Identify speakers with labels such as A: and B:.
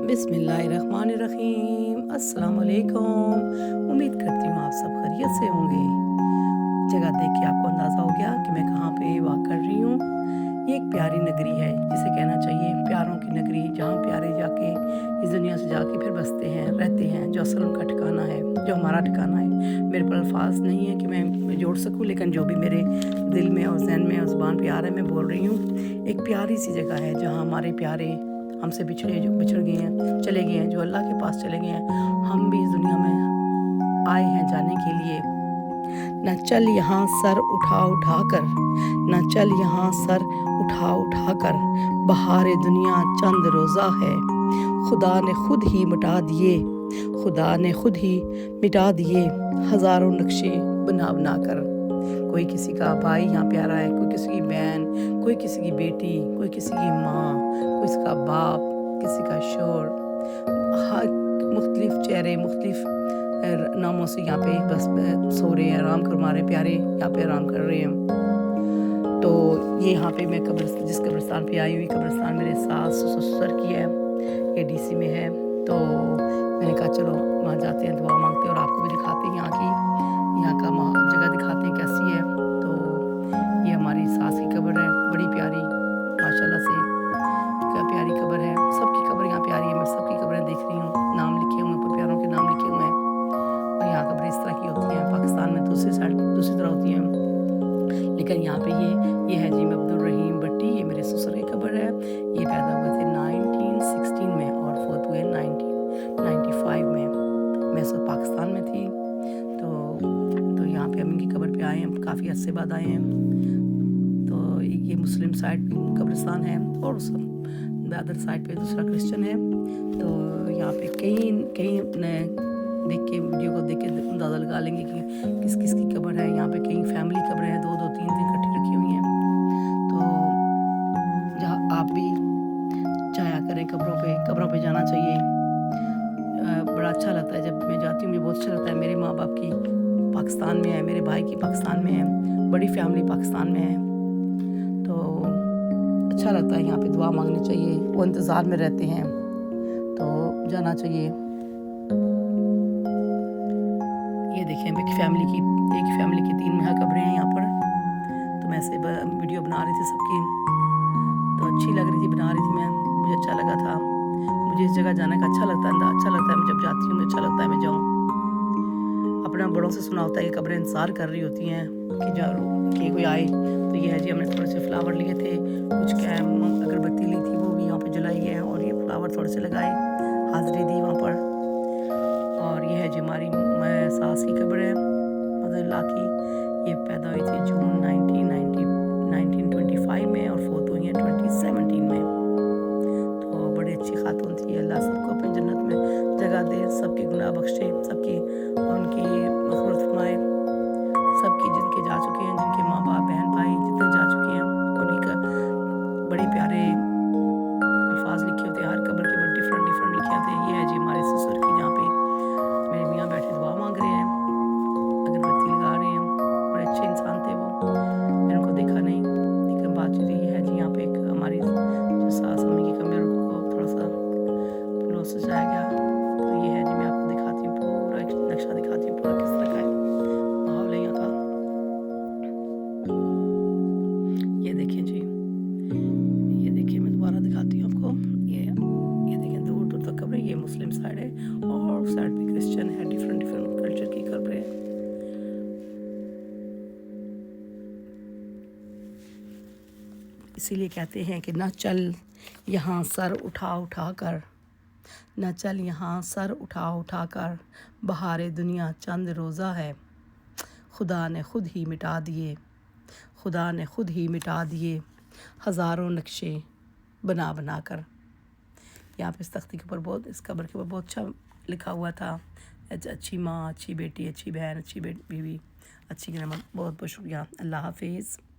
A: बिस्मिल्लाहिर्रहमानिर्रहीम। अस्सलाम वालेकुम। उम्मीद करती हूँ आप सब खैरियत से होंगे। जगह देख के आपको अंदाज़ा हो गया कि मैं कहाँ पे वाक़ कर रही हूँ। ये एक प्यारी नगरी है, जिसे कहना चाहिए प्यारों की नगरी, जहाँ प्यारे जाके इस दुनिया से जाके फिर बसते हैं, रहते हैं, जो असल उनका ठिकाना है, जो हमारा ठिकाना है। मेरे पर अल्फाज नहीं है कि मैं जोड़ सकूँ, लेकिन जो भी मेरे दिल में और ज़हन में और ज़ुबान पे आ रहा है मैं बोल रही हूँ। एक प्यारी सी जगह है जहाँ हमारे प्यारे हमसे बिछड़ गए हैं, चले गए हैं, जो अल्लाह के पास चले गए हैं। हम भी इस दुनिया में आए हैं जाने के लिए। न चल यहाँ सर उठा उठा कर, न चल यहाँ सर उठा उठा कर, बहारे दुनिया चंद रोज़ा है। खुदा ने खुद ही मिटा दिए, खुदा ने खुद ही मिटा दिए, हज़ारों नक्शे बना बना कर। कोई किसी का भाई यहाँ पे आ रहा है, कोई किसी की बहन, कोई किसी की बेटी, कोई किसी की माँ, कोई किसी का बाप, किसी का शोर, हर मुख्तलिफ चेहरे मुख्तलिफ नामों से यहाँ पे बस सो रहे हैं, आराम कर, हमारे प्यारे यहाँ पे आराम कर रहे हैं। तो ये यहाँ पे मैं जिस कब्रिस्तान पे आई हुई, कब्रिस्तान मेरे सास ससुर की है, ये DC में है। तो मैंने कहा चलो वहाँ जाते हैं, दुआ मांगते हैं और आपको भी दिखाते हैं यहाँ का जगह दिखाते हैं कैसी है। तो ये हमारी सास की कब्र है, बड़ी प्यारी माशाल्लाह से, क्या प्यारी कब्र है। सबकी कब्र यहाँ प्यारी है, मैं सबकी कब्रें देख रही हूँ, नाम लिखे हुए हैं, प्यारों के नाम लिखे हुए हैं। और यहाँ कब्रें इस तरह की होती हैं, पाकिस्तान में दूसरी तरह होती हैं, लेकिन यहाँ पे ये है जी अब्दुल रहीम भट्टी, ये मेरे ससुर की कब्र है। ये पैदा हुए थे 1916 में और फोत हुए 1995 में। मैं सब पाकिस्तान में थी। तो यहाँ पे हम इनकी कब्र पे आए हैं, काफ़ी अरसे बाद आए हैं। तो ये मुस्लिम साइड कब्रिस्तान है और अदर साइड पे दूसरा क्रिश्चियन है। तो यहाँ पे कई देख के वीडियो को देख के अंदाज़ा लगा लेंगे कि किस किस की कब्र है। यहाँ पे कई फैमिली कब्रें हैं, 2-2 3-3 इकट्ठी रखी हुई हैं। तो जहाँ आप भी जाया करें, कब्रों पे जाना चाहिए। बड़ा अच्छा लगता है जब मैं जाती हूँ, मुझे बहुत अच्छा लगता है। मेरे माँ बाप की पाकिस्तान में है, मेरे भाई की पाकिस्तान में है, बड़ी फैमिली पाकिस्तान में है। तो अच्छा लगता है, यहाँ पे दुआ मांगनी चाहिए, वो इंतज़ार में रहते हैं, तो जाना चाहिए। ये देखें, एक फैमिली की 3 कब्रें हैं यहाँ पर। तो मैं ऐसे वीडियो बना रही थी सबकी, तो अच्छी लग रही थी, बना रही थी मैं, मुझे अच्छा लगा था। मुझे इस जगह जाने का अच्छा लगता है, मैं जब जाती हूँ मुझे अच्छा लगता है मैं जाऊँ। अपना बड़ों से सुना होता है कि कब्रें इंतज़ार कर रही होती हैं कि कोई आए। तो ये है जी, हमने थोड़े से फ्लावर लिए थे, कुछ अगरबत्ती ली थी, वो भी यहाँ पे जलाई है, और ये फ्लावर थोड़े से लगाए, हाज़िरी दी वहाँ पर। और ये है जी हमारी सास की कब्र है, मदर की। ये पैदा हुई थी जून 1925 में और फोत हुई है 2017 में। तो बड़ी अच्छी खातून थी। अल्लाह सबको अपनी जन्नत में जगह दे, सबके गुनाह बख्शे, सबकी उनकी मग़फ़िरत फरमाए। सबकी जिनके जा चुके हैं, जिनके माँ बाप बहन भाई जितने जा चुके हैं, उन्हीं का बड़े प्यारे अल्फाज लिखे होते हैं, हर कब्र के बड़े डिफरेंट लिखे होते हैं। ये है जी हमारे ससुर की, जहाँ पे मेरे मियाँ बैठे दुआ मांग रहे हैं, अगरबत्ती लगा रहे हैं। बड़े अच्छे इंसान थे वो, मैंने उनको देखा नहीं, लेकिन बातचीत ये है जी। यहाँ पे एक हमारी जो सास अम्मी की कमरे को थोड़ा सा फूलों से सजाया गया। तो ये है जी, मैं आपको दिखाती हूँ, पूरा एक नक्शा दिखाती हूँ, पूरा किस तरह का है माहौल है यहाँ का। ये देखिए जी, ये देखिए, मैं दोबारा दिखाती हूँ आपको। ये देखें, दूर दूर तक कब्रें। ये मुस्लिम साइड है और साइड पे क्रिश्चियन है, डिफरेंट कल्चर की कब्रें। इसीलिए कहते हैं कि न चल यहाँ सर उठा उठा कर, न चल यहाँ सर उठा उठा कर, बहारे दुनिया चंद रोज़ा है। खुदा ने खुद ही मिटा दिए, खुदा ने खुद ही मिटा दिए, हज़ारों नक्शे बना बना कर। यहाँ पे इस तख्ती के ऊपर इस कब्र के ऊपर बहुत अच्छा लिखा हुआ था, अच्छी माँ, अच्छी बेटी, अच्छी बहन, अच्छी बीवी, अच्छी ग्रामर। बहुत बहुत शुक्रिया। अल्लाह हाफिज़।